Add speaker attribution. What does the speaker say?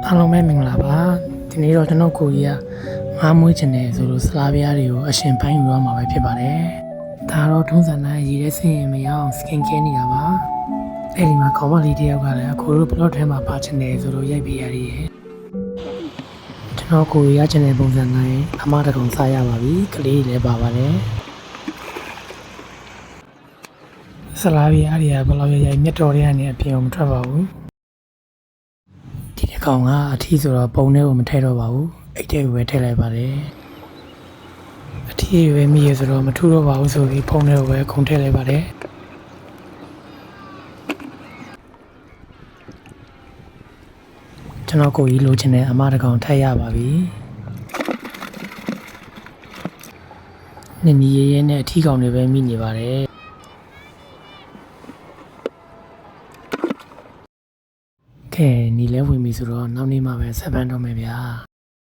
Speaker 1: အားလုံးပဲမင်္ဂလာပါဒီနေ့တော့ကျွန်တော်ကိုကြီးကငါးမွေးချင်တယ်ဆိုလို့ဆလာပြားတွေကိုအရှင်ပိုင်းယူရမှာပဲဖြစ်ပါတယ်ဒါတော့ထုံးစံတိုင်းရည်ရဲစင်ရင်မရအောင်စကင်ကဲနေတာပါအဲ့ဒီမှာခေါင်းမလေးတယောက်ကလည်းအခုတို့ဘလော့ထဲမှာပါချင်တယ်ဆိုလို့ရိုက်ပေးရရည်ကျွန်တော်ကိုကြီးရချင်တဲ့ပုံစံတိုင်းအမတကောင်စားရပါပြီကလေးလည်းပါပါတယ်ဆလာပြားတွေကဘလော့ရိုက်မြတ်တော်တွေကနေအပြင်မထွက်ပါဘူးဒီတစ်ကောင်ကအထီးဆိုတော့ပုံထဲကိုမထည့်တော့ပါဘူးအိတ်ထဲကိုပဲထည့်လိုက်ပါတယ်အထီးရွယ်မိရဆိုတော့မထူတော့ပါဘူးဆိုပြီးဖုန်းထဲကိုပဲခုန်ထည့်လိုက်ပါတယ်ကျွန်တော်ကိုကြီးလိုချင်တဲ့အမတကောင်ထည့်ရပါပြီနင်းနီရဲရဲနဲ့အထီးကောင်တွေပဲမိနေပါတယ်ကဲနီလဲဝင်ပြီဆိုတော့နောက်နေ့မှပဲဆက်ပန်းတော့မယ်ဗျာ